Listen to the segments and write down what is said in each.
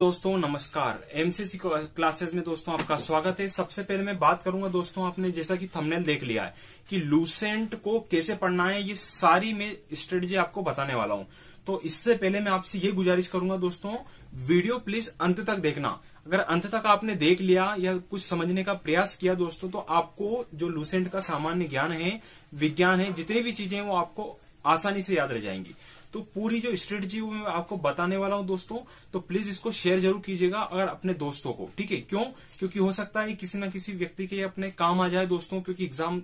दोस्तों नमस्कार। MCC classes में दोस्तों आपका स्वागत है। सबसे पहले मैं बात करूंगा दोस्तों, आपने जैसा कि थंबनेल देख लिया है कि लूसेंट को कैसे पढ़ना है, ये सारी मैं स्ट्रेटजी आपको बताने वाला हूं। तो इससे पहले मैं आपसे ये गुजारिश करूंगा दोस्तों, वीडियो प्लीज अंत तक देखना। अगर अंत तक आपने देख लिया या कुछ समझने का प्रयास किया दोस्तों, तो आपको जो लूसेंट का सामान्य ज्ञान है, विज्ञान है, जितनी भी चीजें हैं वो आपको आसानी से याद रह जाएंगी। तो पूरी जो स्ट्रेटजी वो मैं आपको बताने वाला हूं दोस्तों, तो प्लीज इसको शेयर जरूर कीजिएगा अगर अपने दोस्तों को, ठीक है। क्यों? क्योंकि हो सकता है किसी न किसी व्यक्ति के अपने काम आ जाए दोस्तों, क्योंकि एग्जाम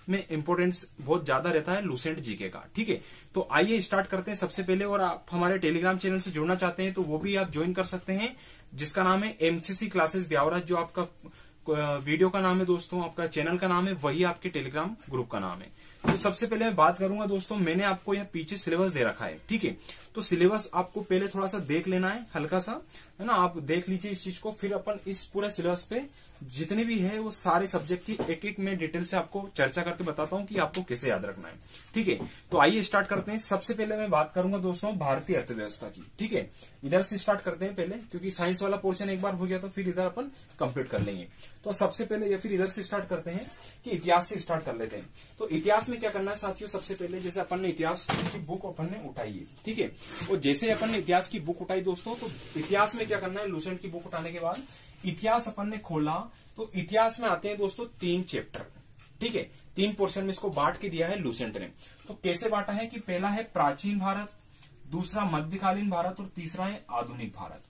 में इंपोर्टेंस बहुत ज्यादा रहता है लूसेंट जीके का, ठीक है। तो आइए स्टार्ट करते हैं सबसे पहले। और आप हमारे टेलीग्राम चैनल से जुड़ना चाहते हैं तो वो भी आप ज्वाइन कर सकते हैं, जिसका नाम है एमसीसी क्लासेस ब्यावरा। जो आपका वीडियो का नाम है दोस्तों, आपका चैनल का नाम है, वही आपके टेलीग्राम ग्रुप का नाम है। तो सबसे पहले मैं बात करूंगा दोस्तों, मैंने आपको यहाँ पीछे सिलेबस दे रखा है, ठीक है। तो सिलेबस आपको पहले थोड़ा सा देख लेना है, हल्का सा, है ना। आप देख लीजिए इस चीज को, फिर अपन इस पूरे सिलेबस पे जितने भी है वो सारे सब्जेक्ट की एक एक मैं डिटेल से आपको चर्चा करके बताता हूँ कि आपको कैसे याद रखना है, ठीक है। तो आइए स्टार्ट करते हैं। सबसे पहले मैं बात करूंगा दोस्तों भारतीय अर्थव्यवस्था की, ठीक है। इधर से स्टार्ट करते हैं पहले, क्योंकि साइंस वाला पोर्शन एक बार हो गया तो फिर इधर अपन कंप्लीट कर लेंगे। तो सबसे पहले या फिर इधर से स्टार्ट करते हैं कि इतिहास से स्टार्ट कर लेते हैं। तो इतिहास में क्या करना है साथियों, सबसे पहले जैसे अपन ने इतिहास की बुक अपन ने उठाई है, ठीक है। और जैसे अपन ने इतिहास की बुक उठाई दोस्तों, तो इतिहास में क्या करना है, लूसेंट की बुक उठाने के बाद इतिहास अपन ने खोला, तो इतिहास में आते हैं दोस्तों 3 चैप्टर, ठीक है। 3 पोर्शन में इसको बांट के दिया है लूसेंट ने। तो कैसे बांटा है कि पहला है प्राचीन भारत, दूसरा मध्यकालीन भारत और तीसरा है आधुनिक भारत।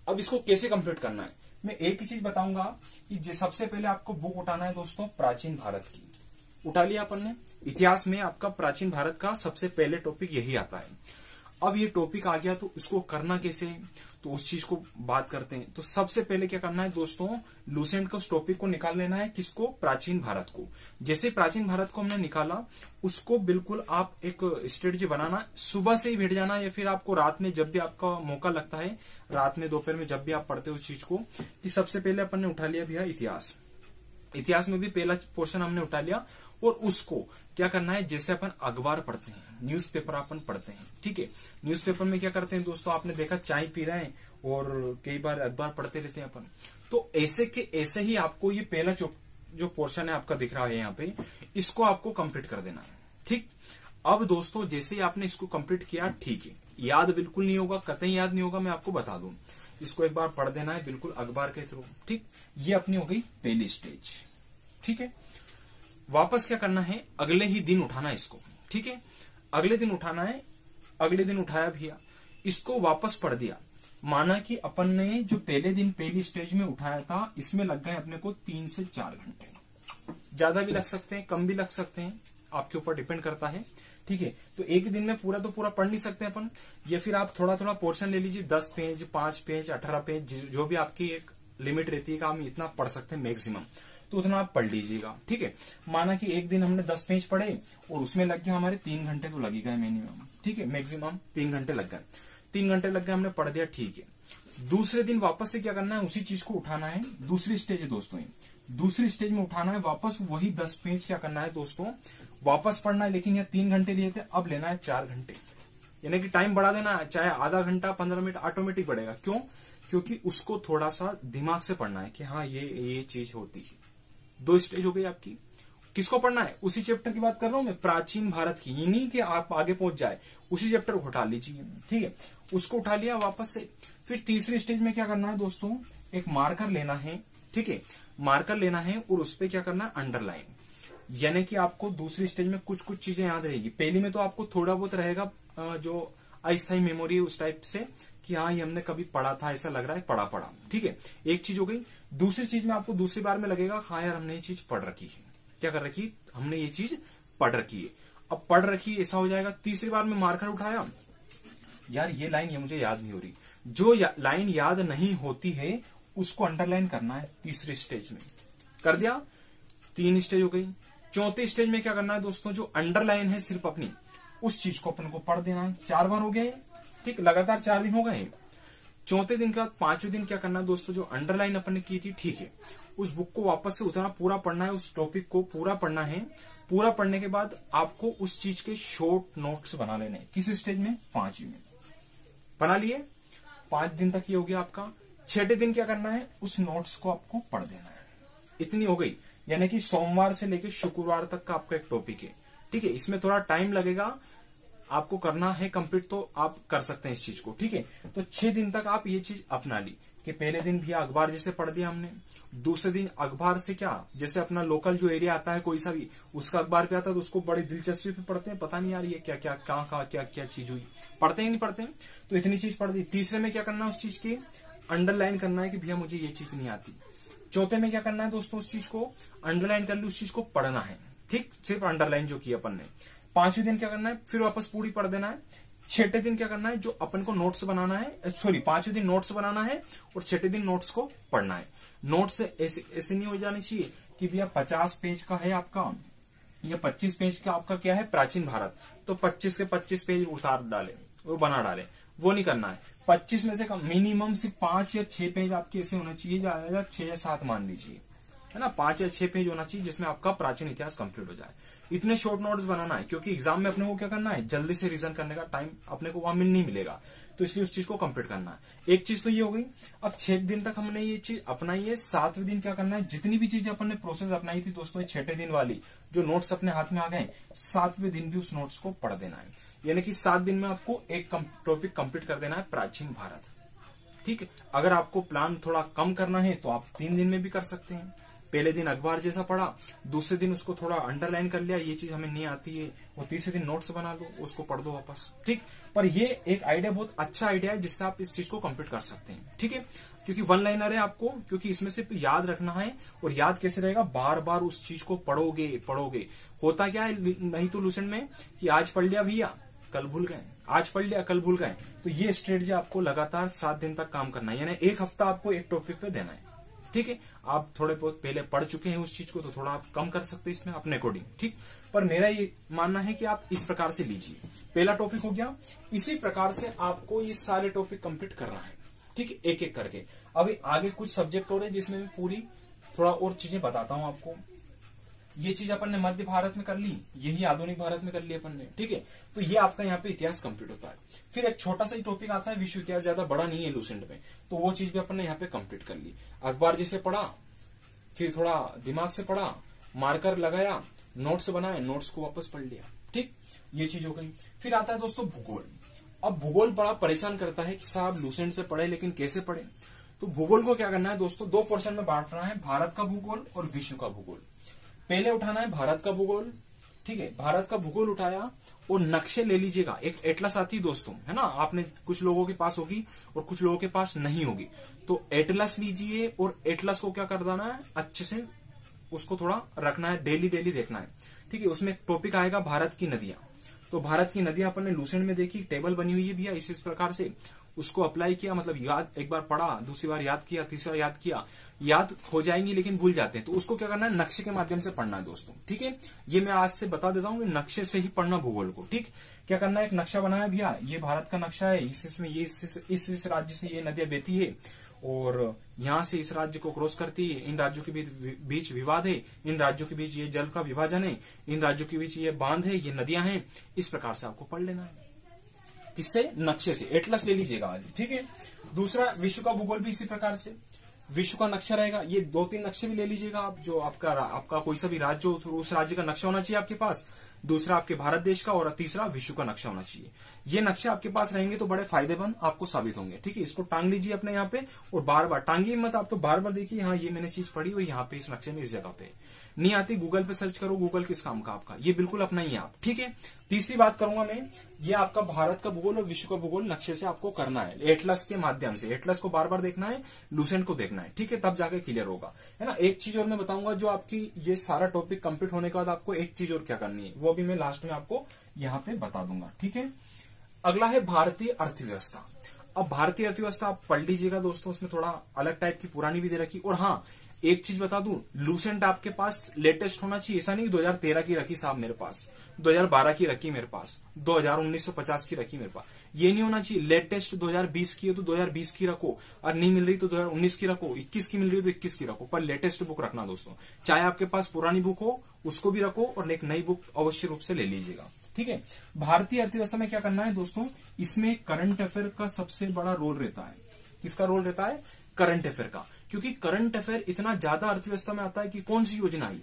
अब इसको कैसे कंप्लीट करना है, मैं एक ही चीज बताऊंगा कि सबसे पहले आपको बुक उठाना है दोस्तों प्राचीन भारत की। उठा लिया अपन ने, इतिहास में आपका प्राचीन भारत का सबसे पहले टॉपिक यही आता है। अब ये टॉपिक आ गया तो इसको करना कैसे, तो उस चीज को बात करते हैं। तो सबसे पहले क्या करना है दोस्तों, लूसेंट का उस टॉपिक को निकाल लेना है। किसको? प्राचीन भारत को। जैसे प्राचीन भारत को हमने निकाला, उसको बिल्कुल आप एक स्ट्रेटजी बनाना, सुबह से ही बैठ जाना या फिर आपको रात में जब भी आपका मौका लगता है, रात में दोपहर में जब भी आप पढ़ते हो उस चीज को, कि सबसे पहले अपन ने उठा लिया भैया इतिहास। इतिहास में भी पहला पोर्शन हमने उठा लिया और उसको क्या करना है, जैसे अपन अखबार पढ़ते हैं, न्यूज़पेपर अपन पढ़ते हैं, ठीक है। न्यूज़पेपर में क्या करते हैं दोस्तों, आपने देखा चाय पी रहे हैं और कई बार अखबार पढ़ते रहते हैं अपन। तो ऐसे के ऐसे ही आपको ये पहला जो पोर्शन है आपका दिख रहा है यहाँ पे, इसको आपको कंप्लीट कर देना है, ठीक। अब दोस्तों जैसे ही आपने इसको कंप्लीट किया, ठीक है, याद बिल्कुल नहीं होगा, कतई याद नहीं होगा, मैं आपको बता दूं, इसको एक बार पढ़ देना है बिल्कुल अखबार के थ्रू, ठीक। ये अपनी हो गई पहली स्टेज, ठीक है। वापस क्या करना है, अगले ही दिन उठाना है इसको, ठीक है। अगले दिन उठाना है, अगले दिन उठाया भैया, इसको वापस पढ़ दिया। माना कि अपन ने जो पहले दिन पहली स्टेज में उठाया था, इसमें लग गए अपने को 3 से 4 घंटे। ज्यादा भी लग सकते हैं, कम भी लग सकते हैं, आपके ऊपर डिपेंड करता है, ठीक है। तो एक दिन में पूरा तो पूरा पढ़ नहीं सकते अपन, या फिर आप थोड़ा थोड़ा पोर्शन ले लीजिए, 10 पेज, 5 पेज, 18 पेज, जो भी आपकी एक लिमिट रहती है कि हम इतना पढ़ सकते हैं मैक्सिमम, तो उतना आप पढ़ लीजिएगा, ठीक है। माना कि एक दिन हमने 10 पेज पढ़े और उसमें लग गया हमारे 3 घंटे तो लग गए मिनिमम, ठीक है, मैक्सिमम 3 घंटे लग गए, 3 घंटे लग गए, हमने पढ़ दिया, ठीक है। दूसरे दिन वापस से क्या करना है, उसी चीज को उठाना है। दूसरी स्टेज है दोस्तों, दूसरी स्टेज में उठाना है वापस, वही 10 पेज क्या करना है दोस्तों, वापस पढ़ना है। लेकिन यहाँ 3 घंटे लिए थे, अब लेना है 4 घंटे, यानी कि टाइम बढ़ा देना, चाहे आधा घंटा 15 मिनट ऑटोमेटिक बढ़ेगा। क्यों? क्योंकि उसको थोड़ा सा दिमाग से पढ़ना है कि हाँ ये चीज होती है। 2 स्टेज हो गई आपकी। किसको पढ़ना है, उसी चैप्टर की बात कर रहा हूं मैं, प्राचीन भारत की, नहीं कि आप आगे पहुंच जाए, उसी चैप्टर को उठा लीजिए, ठीक है। उसको उठा लिया वापस से। फिर तीसरी स्टेज में क्या करना है दोस्तों, एक मार्कर लेना है, ठीक है, मार्कर लेना है और उस पर क्या करना है, अंडरलाइन, यानी कि आपको दूसरी स्टेज में कुछ कुछ चीजें याद रहेगी। पहली में तो आपको थोड़ा बहुत रहेगा जो अस्थायी मेमोरी उस टाइप से, कि हाँ ये हमने कभी पढ़ा था, ऐसा लग रहा है, पढ़ा, ठीक है, एक चीज हो गई। दूसरी चीज में आपको दूसरी बार में लगेगा, हाँ यार हमने ये चीज पढ़ रखी है, क्या कर रखी, हमने ये चीज पढ़ रखी है, अब पढ़ रखी, ऐसा हो जाएगा। तीसरी बार में मार्कर उठाया, यार ये लाइन ये मुझे याद नहीं हो रही, जो लाइन याद नहीं होती है उसको अंडरलाइन करना है तीसरी स्टेज में, कर दिया। 3 स्टेज हो गई। चौथी स्टेज में क्या करना है दोस्तों, जो अंडरलाइन है सिर्फ अपनी, उस चीज को अपन को पढ़ देना है। 4 बार हो गए, ठीक, लगातार 4 दिन हो गए। चौथे दिन के बाद 5वें दिन क्या करना है दोस्तों, जो अंडरलाइन अपन ने की थी, ठीक है, उस बुक को वापस से उतना पूरा पढ़ना है, उस टॉपिक को पूरा पढ़ना है। पूरा पढ़ने के बाद आपको उस चीज के शॉर्ट नोट्स बना लेने। किस स्टेज में? 5वीं में बना लिए। 5 दिन तक ये हो गया आपका। छठे दिन क्या करना है, उस नोट्स को आपको पढ़ देना है। इतनी हो गई, यानी कि सोमवार से लेकर शुक्रवार तक का आपका एक टॉपिक है। ठीक है, इसमें थोड़ा टाइम लगेगा, आपको करना है कंप्लीट तो आप कर सकते हैं इस चीज को। ठीक है, तो 6 दिन तक आप ये चीज अपना ली कि पहले दिन भी अखबार जैसे पढ़ दिया हमने, दूसरे दिन अखबार से क्या, जैसे अपना लोकल जो एरिया आता है कोई सा भी, उसका अखबार पे आता है तो उसको बड़ी दिलचस्पी पे पढ़ते हैं, पता नहीं यार ये क्या क्या कहाँ क्या क्या चीज हुई, पढ़ते हैं नहीं पढ़ते हैं, तो इतनी चीज पढ़ दी। तीसरे में क्या करना है, उस चीज की अंडरलाइन करना है कि भैया मुझे ये चीज नहीं आती। चौथे में क्या करना है दोस्तों, उस चीज को अंडरलाइन कर ली, उस चीज को पढ़ना है। ठीक, सिर्फ अंडरलाइन जो की अपन ने। पांचवें दिन क्या करना है, फिर वापस पूरी पढ़ देना है। छठे दिन क्या करना है, जो अपन को नोट्स बनाना है, सॉरी पांचवें दिन नोट्स बनाना है और छठे दिन नोट्स को पढ़ना है। नोट्स ऐसे नहीं हो जानी चाहिए कि भैया 50 पेज का है आपका या 25 पेज का आपका क्या है प्राचीन भारत, तो 25 के 25 पेज उतार डाले, वो बना डाले, वो नहीं करना है। 25 में से कम मिनिमम सिर्फ 5 या 6 पेज आपके ऐसे होना चाहिए, ज्यादा 6 या 7 मान लीजिए, है ना, 5 या 6 पेज होना चाहिए जिसमें आपका प्राचीन इतिहास कंप्लीट हो जाए। इतने शॉर्ट नोट्स बनाना है, क्योंकि एग्जाम में अपने को क्या करना है, जल्दी से रिवीजन करने का टाइम अपने को वहां नहीं मिलेगा, तो इसलिए उस चीज को कंप्लीट करना है। एक चीज तो ये हो गई। अब 6 दिन तक हमने ये चीज अपनाई है। 7वें दिन क्या करना है, जितनी भी चीजें अपन ने प्रोसेस अपनाई थी दोस्तों, छठे दिन वाली जो नोट्स अपने हाथ में आ गए, 7वें दिन भी उस नोट्स को पढ़ देना है। यानी कि 7 दिन में आपको एक टॉपिक कंप्लीट कर देना है, प्राचीन भारत। ठीक है, अगर आपको प्लान थोड़ा कम करना है तो आप 3 दिन में भी कर सकते हैं। पहले दिन अखबार जैसा पढ़ा, दूसरे दिन उसको थोड़ा अंडरलाइन कर लिया, ये चीज हमें नहीं आती है, और तीसरे दिन नोट्स बना लो, उसको पढ़ दो वापस। ठीक, पर ये एक आइडिया बहुत अच्छा आइडिया है जिससे आप इस चीज को कंप्लीट कर सकते हैं। ठीक है, क्योंकि 1 लाइनर है आपको, क्योंकि इसमें सिर्फ याद रखना है। और याद कैसे रहेगा, बार बार उस चीज को पढ़ोगे। होता क्या है नहीं तो लूसेंट में कि आज पढ़ लिया भैया कल भूल गए, आज पढ़ लिया कल भूल गए, तो ये स्ट्रेटजी आपको लगातार 7 दिन तक काम करना है, यानी 1 हफ्ता आपको एक टॉपिक पे देना है। ठीक है, आप थोड़े बहुत पहले पढ़ चुके हैं उस चीज को, तो थोड़ा आप कम कर सकते हैं इसमें अपने अकॉर्डिंग। ठीक, पर मेरा ये मानना है कि आप इस प्रकार से लीजिए। पहला टॉपिक हो गया, इसी प्रकार से आपको ये सारे टॉपिक कंप्लीट करना है। ठीक, एक एक करके। अभी आगे कुछ सब्जेक्ट हो रहे हैं जिसमें मैं पूरी थोड़ा और चीजें बताता हूं आपको। ये चीज अपन ने मध्य भारत में कर ली, यही आधुनिक भारत में कर ली अपन ने। ठीक है, तो ये आपका यहाँ पे इतिहास कंप्लीट होता है। फिर एक छोटा सा ही टॉपिक आता है विश्व इतिहास, ज्यादा बड़ा नहीं है लूसेंट में, तो वो चीज भी अपन ने यहाँ पे कंप्लीट कर ली। अखबार जैसे पढ़ा, फिर थोड़ा दिमाग से पढ़ा, मार्कर लगाया, नोट्स बनाए, नोट्स को वापस पढ़ लिया। ठीक, ये चीज हो गई। फिर आता है दोस्तों भूगोल। अब भूगोल बड़ा परेशान करता है कि साहब लूसेंट से पढ़े लेकिन कैसे पढ़े, तो भूगोल को क्या करना है दोस्तों, 2 पोर्शन में बांटना है, भारत का भूगोल और विश्व का भूगोल। पहले उठाना है भारत का भूगोल। ठीक है, भारत का भूगोल उठाया और नक्शे ले लीजिएगा। एक एटलस आती है दोस्तों, है ना, आपने कुछ लोगों के पास होगी और कुछ लोगों के पास नहीं होगी, तो एटलस लीजिए और एटलस को क्या कर देना है, अच्छे से उसको थोड़ा रखना है, डेली देखना है। ठीक है, उसमें एक टॉपिक आएगा भारत की नदियां, तो भारत की नदियां अपन ने लूसेंट में देखी, टेबल बनी हुई है भैया, इसी प्रकार से उसको अप्लाई किया, मतलब याद, एक बार पढ़ा, दूसरी बार याद किया, तीसरी बार याद किया, याद हो जाएंगी लेकिन भूल जाते हैं, तो उसको क्या करना है, नक्शे के माध्यम से पढ़ना है दोस्तों। ठीक है, ये मैं आज से बता देता हूँ, नक्शे से ही पढ़ना भूगोल को। ठीक, क्या करना है, एक नक्शा बनाया भैया, ये भारत का नक्शा है, इसमें ये इस राज्य से ये नदियां बहती है और यहाँ से इस राज्य को क्रॉस करती है, इन राज्यों के बीच विवाद है, इन राज्यों के बीच ये जल का विभाजन है, इन राज्यों के बीच ये बांध है, ये नदियां हैं, इस प्रकार से आपको पढ़ लेना है। इससे नक्शे से एटलस ले लीजिएगा आज। ठीक है, दूसरा विश्व का भूगोल भी इसी प्रकार से विश्व का नक्शा रहेगा, ये 2-3 नक्शे भी ले लीजिएगा आप, जो आपका कोई सा भी राज्य हो तो उस राज्य का नक्शा होना चाहिए आपके पास, दूसरा आपके भारत देश का और तीसरा विश्व का नक्शा होना चाहिए। ये नक्शा आपके पास रहेंगे तो बड़े फायदेमंद आपको साबित होंगे। ठीक है, इसको टांग लीजिए अपने यहाँ पे और बार बार टांगिए मत, आप तो बार बार देखिए, हाँ ये मैंने चीज पढ़ी हुई यहाँ पे इस नक्शे में इस जगह पे नहीं आती, गूगल पे सर्च करो, गूगल किस काम का आपका, ये बिल्कुल अपना ही आप। ठीक है, तीसरी बात करूंगा मैं, ये आपका भारत का भूगोल और विश्व का भूगोल नक्शे से आपको करना है, एटलस के माध्यम से। एटलस को बार बार देखना है, लूसेंट को देखना है। ठीक है, तब जाके क्लियर होगा, है ना। एक चीज और मैं बताऊंगा, जो आपकी ये सारा टॉपिक कंप्लीट होने के बाद आपको एक चीज और क्या करनी है, वो भी मैं लास्ट में आपको यहाँ पे बता दूंगा। ठीक है, अगला है भारतीय अर्थव्यवस्था। अब भारतीय अर्थव्यवस्था आप पढ़ लीजिएगा दोस्तों, उसमें थोड़ा अलग टाइप की पुरानी भी दे रखी, और हाँ एक चीज बता दूं, लूसेंट आपके पास लेटेस्ट होना चाहिए, ऐसा नहीं 2013 की रखी साहब मेरे पास, 2012 की रखी मेरे पास, 1950 की रखी मेरे पास, ये नहीं होना चाहिए। लेटेस्ट 2020 की है तो 2020 की रखो, और नहीं मिल रही तो 2019 की रखो, 21 की मिल रही तो 21 की रखो, पर लेटेस्ट बुक रखना दोस्तों। चाहे आपके पास पुरानी बुक हो उसको भी रखो, और एक नई बुक अवश्य रूप से ले लीजिएगा। ठीक है, भारतीय अर्थव्यवस्था में क्या करना है दोस्तों, इसमें करंट अफेयर का सबसे बड़ा रोल रहता है। किसका रोल रहता है, करंट अफेयर का, क्योंकि करंट अफेयर इतना ज्यादा अर्थव्यवस्था में आता है कि कौन सी योजना आई,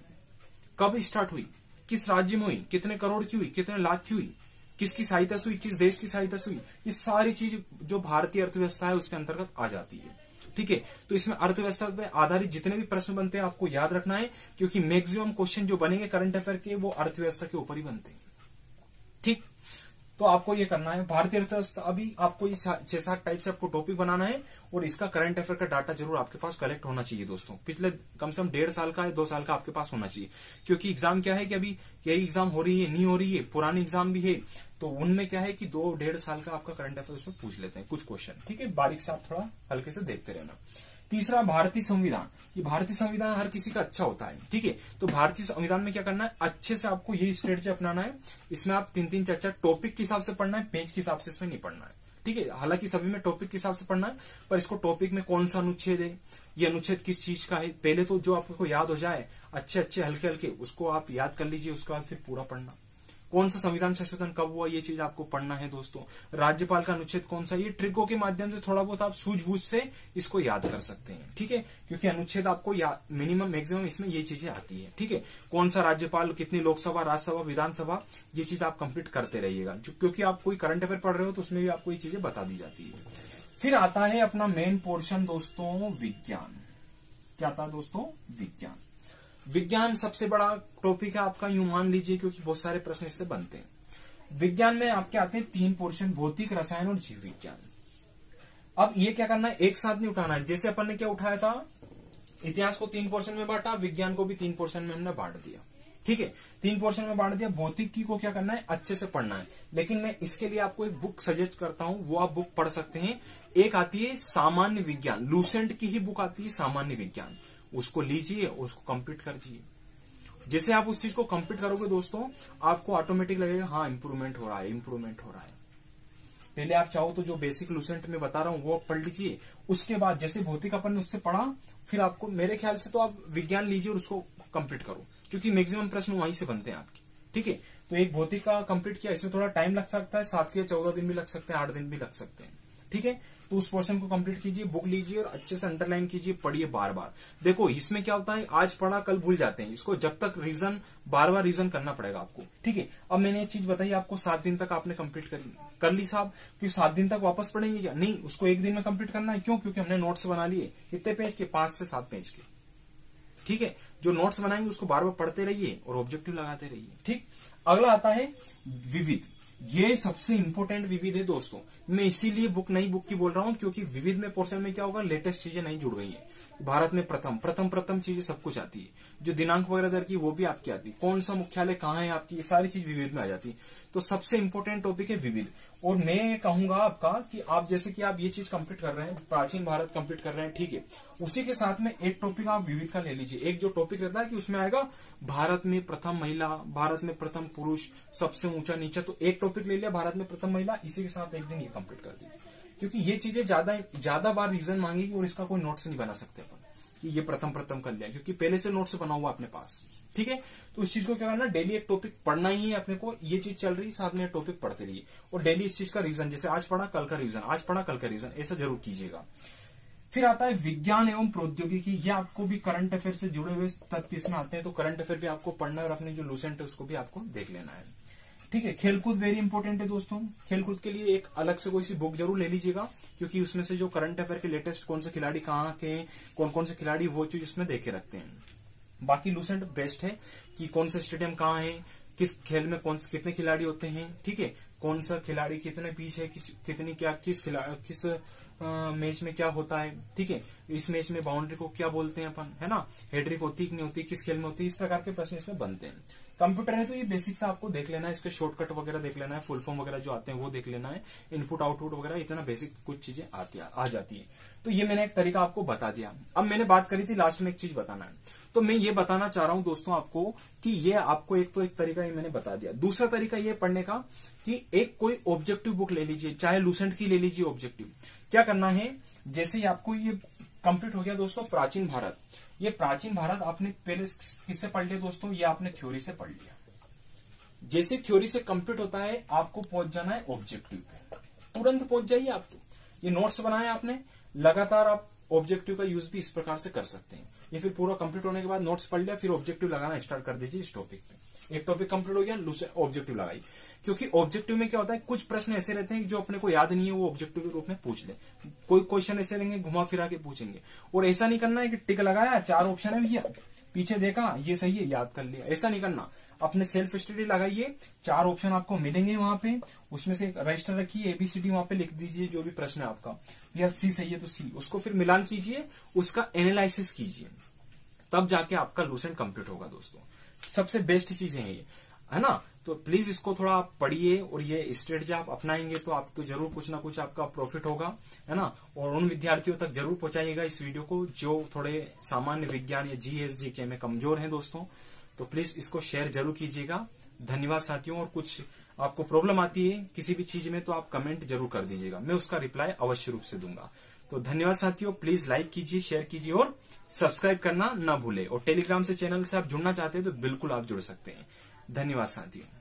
कब स्टार्ट हुई, किस राज्य में हुई, कितने करोड़ की हुई, कितने लाख की हुई, किसकी सहायता से हुई, किस देश की सहायता से हुई, ये सारी चीज जो भारतीय अर्थव्यवस्था है उसके अंतर्गत आ जाती है। ठीक है, तो इसमें अर्थव्यवस्था पे आधारित जितने भी प्रश्न बनते हैं आपको याद रखना है, क्योंकि मैक्सिमम क्वेश्चन जो बनेंगे करंट अफेयर के वो अर्थव्यवस्था के ऊपर ही बनते हैं। ठीक, तो आपको ये करना है भारतीय अर्थव्यवस्था, अभी आपको ये 6-7 टाइप से आपको टॉपिक बनाना है और इसका करंट अफेयर का डाटा जरूर आपके पास कलेक्ट होना चाहिए दोस्तों। पिछले कम से कम 1.5 साल का या 2 साल का आपके पास होना चाहिए, क्योंकि एग्जाम क्या है कि अभी यही एग्जाम हो रही है, नहीं हो रही है, पुरानी एग्जाम भी है, तो उनमें क्या है कि 2-1.5 साल का आपका करंट अफेयर उसमें पूछ लेते हैं कुछ क्वेश्चन। ठीक है, बारीक से आप थोड़ा हल्के से देखते रहना। तीसरा, भारतीय संविधान। ये भारतीय संविधान हर किसी का अच्छा होता है। ठीक है, तो भारतीय संविधान में क्या करना है, अच्छे से आपको यही स्ट्रेटजी अपनाना है। इसमें आप 3-3, 4-4 टॉपिक के हिसाब से पढ़ना है, पेज के हिसाब से इसमें नहीं पढ़ना है। ठीक है, हालांकि सभी में टॉपिक के हिसाब से पढ़ना है, पर इसको टॉपिक में कौन सा अनुच्छेद है, ये अनुच्छेद किस चीज का है, पहले तो जो आपको याद हो जाए अच्छे हल्के हल्के उसको आप याद कर लीजिए, उसके बाद फिर पूरा पढ़ना। कौन सा संविधान संशोधन कब हुआ, ये चीज आपको पढ़ना है दोस्तों। राज्यपाल का अनुच्छेद कौन सा, ये ट्रिकों के माध्यम से थोड़ा बहुत आप सूझबूझ से इसको याद कर सकते हैं। ठीक है, क्योंकि अनुच्छेद आपको मिनिमम मैक्सिमम इसमें ये चीजें आती है। ठीक है, कौन सा राज्यपाल, कितनी लोकसभा, राज्यसभा, विधानसभा, ये चीज आप कंप्लीट करते रहिएगा, क्योंकि आप कोई करंट अफेयर पढ़ रहे हो तो उसमें भी आपको ये चीजें बता दी जाती है। फिर आता है अपना मेन पोर्शन दोस्तों, विज्ञान। क्या आता है दोस्तों, विज्ञान। विज्ञान सबसे बड़ा टॉपिक है आपका, यूं मान लीजिए, क्योंकि बहुत सारे प्रश्न इससे बनते हैं। विज्ञान में आपके आते हैं 3 पोर्शन, भौतिक, रसायन और जीव विज्ञान। अब ये क्या करना है, एक साथ नहीं उठाना है। जैसे अपन ने क्या उठाया था, इतिहास को 3 पोर्शन में बांटा, विज्ञान को भी 3 पोर्शन में हमने बांट दिया। ठीक है, 3 पोर्शन में बांट दिया। भौतिकी को क्या करना है, अच्छे से पढ़ना है, लेकिन मैं इसके लिए आपको एक बुक सजेस्ट करता हूं, वो आप बुक पढ़ सकते हैं। एक आती है सामान्य विज्ञान, लूसेंट की ही बुक आती है सामान्य विज्ञान, उसको लीजिए, उसको कंप्लीट करिए। जैसे आप उस चीज को कंप्लीट करोगे दोस्तों, आपको ऑटोमेटिक लगेगा हाँ इंप्रूवमेंट हो रहा है, इंप्रूवमेंट हो रहा है। पहले आप चाहो तो जो बेसिक लूसेंट में बता रहा हूं वो पढ़ लीजिए, उसके बाद जैसे भौतिक अपन ने उससे पढ़ा, फिर आपको मेरे ख्याल से तो आप विज्ञान लीजिए और उसको कंप्लीट करो, क्योंकि मैक्सिमम प्रश्न वहीं से बनते हैं आपके। ठीक है, तो एक भौतिक का कंप्लीट किया, इसमें थोड़ा टाइम लग सकता है, 7 या 14 दिन भी लग सकते हैं, 8 दिन भी लग सकते हैं। ठीक है, तो उस पोर्शन को कंप्लीट कीजिए, बुक लीजिए और अच्छे से अंडरलाइन कीजिए, पढ़िए बार बार। देखो इसमें क्या होता है, आज पढ़ा कल भूल जाते हैं, इसको जब तक रिवीजन, बार बार रिवीजन करना पड़ेगा आपको। ठीक है, अब मैंने ये चीज बताई आपको, 7 दिन तक आपने कंप्लीट कर ली साहब, क्योंकि 7 दिन तक वापस पढ़ेंगे क्या, नहीं, उसको 1 दिन में कंप्लीट करना है। क्यों, क्योंकि हमने नोट्स बना लिए, कितने पेज के, 5 से 7 पेज के। ठीक है, जो नोट्स बनाएंगे उसको बार बार पढ़ते रहिए और ऑब्जेक्टिव लगाते रहिए। ठीक, अगला आता है विविध। ये सबसे इंपॉर्टेंट विविध है दोस्तों, मैं इसीलिए नई बुक की बोल रहा हूं, क्योंकि विविध में पोर्शन में क्या होगा, लेटेस्ट चीजें नहीं जुड़ गई है। भारत में प्रथम चीजें सब कुछ आती है, जो दिनांक वगैरह दर की वो भी आपकी आती है, कौन सा मुख्यालय कहाँ है आपकी, ये सारी चीज विविध में आ जाती है। तो सबसे इंपॉर्टेंट टॉपिक है विविध। और मैं कहूंगा आपका कि आप जैसे कि आप ये चीज कंप्लीट कर रहे हैं, प्राचीन भारत कंप्लीट कर रहे हैं, ठीक है, उसी के साथ में एक टॉपिक आप विविध का ले लीजिए। एक जो टॉपिक रहता है कि उसमें आएगा भारत में प्रथम महिला, भारत में प्रथम पुरुष, सबसे ऊंचा नीचा, तो एक टॉपिक ले लिया भारत में प्रथम महिला, इसी के साथ एक दिन ये कंप्लीट कर दीजिए, क्योंकि ये चीजें ज्यादा बार रिवीजन मांगेगी और इसका कोई नोट्स नहीं बना सकते अपन कि ये प्रथम कर लिया, क्योंकि पहले से नोट्स बना हुआ अपने पास। ठीक है, तो इस चीज को क्या करना, डेली एक टॉपिक पढ़ना ही है अपने को, ये चीज चल रही साथ में टॉपिक पढ़ते रहिए और डेली इस चीज का रिवीजन, जैसे आज पढ़ा कल का रिवीजन, आज पढ़ा कल का रिवीजन, ऐसा जरूर कीजिएगा। फिर आता है विज्ञान एवं प्रौद्योगिकी, ये आपको भी करंट अफेयर से जुड़े हुए तथ्य इसमें आते हैं, तो करंट अफेयर भी आपको पढ़ना है और अपने जो लूसेंट है उसको भी आपको देख लेना है। ठीक है, खेलकूद वेरी इंपॉर्टेंट है दोस्तों, खेलकूद के लिए एक अलग से कोई सी बुक जरूर ले लीजिएगा, क्योंकि उसमें से जो करंट अफेयर के लेटेस्ट कौन से खिलाड़ी कहाँ के, कौन कौन से खिलाड़ी, वो चीज उसमें देखे रखते हैं। बाकी लूसेंट बेस्ट है कि कौन सा स्टेडियम कहाँ है, किस खेल में कितने खिलाड़ी होते हैं, ठीक है, कौन सा खिलाड़ी कितने पिच है, किस मैच में क्या होता है, ठीक है, इस मैच में बाउंड्री को क्या बोलते हैं अपन, है ना, हेड्रिक होती कि नहीं होती, किस खेल में होती है, इस प्रकार के प्रश्न इसमें बनते हैं। कंप्यूटर है तो ये बेसिक से आपको देख लेना है, इसके शॉर्टकट वगैरह देख लेना है, फुल फॉर्म वगैरह जो आते हैं वो देख लेना है, इनपुट आउटपुट वगैरह इतना बेसिक कुछ चीजें आ जाती है। तो ये मैंने एक तरीका आपको बता दिया। अब मैंने बात करी थी लास्ट में एक चीज बताना है, तो मैं ये बताना चाह रहा हूं दोस्तों आपको कि ये आपको एक तरीका ये मैंने बता दिया। दूसरा तरीका ये पढ़ने का कि एक कोई ऑब्जेक्टिव बुक ले लीजिए, चाहे लूसेंट की ले लीजिए ऑब्जेक्टिव। क्या करना है, जैसे ही आपको ये कंप्लीट हो गया दोस्तों प्राचीन भारत, ये प्राचीन भारत आपने पहले किससे पढ़ लिया दोस्तों, ये आपने थ्योरी से पढ़ लिया। जैसे थ्योरी से कंप्लीट होता है आपको पहुंच जाना है ऑब्जेक्टिव पे, तुरंत पहुंच जाइए आप। तो ये नोट्स बनाए आपने, लगातार आप ऑब्जेक्टिव का यूज भी इस प्रकार से कर सकते हैं। ये फिर पूरा कंप्लीट होने के बाद नोट्स पढ़ लिया, फिर ऑब्जेक्टिव लगाना स्टार्ट कर दीजिए इस टॉपिक पे। एक टॉपिक कंप्लीट हो गया, ऑब्जेक्टिव लगाई। क्योंकि ऑब्जेक्टिव में क्या होता है, कुछ प्रश्न ऐसे रहते हैं जो अपने को याद नहीं है, वो ऑब्जेक्टिव के रूप में पूछ ले। कोई क्वेश्चन ऐसे लेंगे घुमा फिरा के पूछेंगे, और ऐसा नहीं करना है कि टिक लगाया 4 ऑप्शन है भैया, पीछे देखा ये सही है याद कर लिया, ऐसा नहीं करना। अपने सेल्फ स्टडी लगाइए, 4 ऑप्शन आपको मिलेंगे वहां पे, उसमें से रजिस्टर रखिए, ABCD वहां पे लिख दीजिए जो भी प्रश्न है आपका, यार सी सही है तो सी, उसको फिर मिलान कीजिए, उसका एनालिसिस कीजिए, तब जाके आपका लूसेंट कंप्लीट होगा दोस्तों। सबसे बेस्ट चीजें हैं ये, है ना। तो प्लीज इसको थोड़ा आप पढ़िए, और ये स्ट्रेटजी आप अपनाएंगे तो आपको जरूर कुछ ना कुछ आपका प्रॉफिट होगा, है ना। और उन विद्यार्थियों तक जरूर पहुंचाइएगा इस वीडियो को जो थोड़े सामान्य विज्ञान या GS GK में कमजोर हैं दोस्तों। तो प्लीज इसको शेयर जरूर कीजिएगा। धन्यवाद साथियों। और कुछ आपको प्रॉब्लम आती है किसी भी चीज में तो आप कमेंट जरूर कर दीजिएगा, मैं उसका रिप्लाई अवश्य रूप से दूंगा। तो धन्यवाद साथियों। प्लीज लाइक कीजिए, शेयर कीजिए और सब्सक्राइब करना ना भूले। और टेलीग्राम से चैनल से आप जुड़ना चाहते हैं तो बिल्कुल आप जुड़ सकते हैं। धन्यवाद साथियों।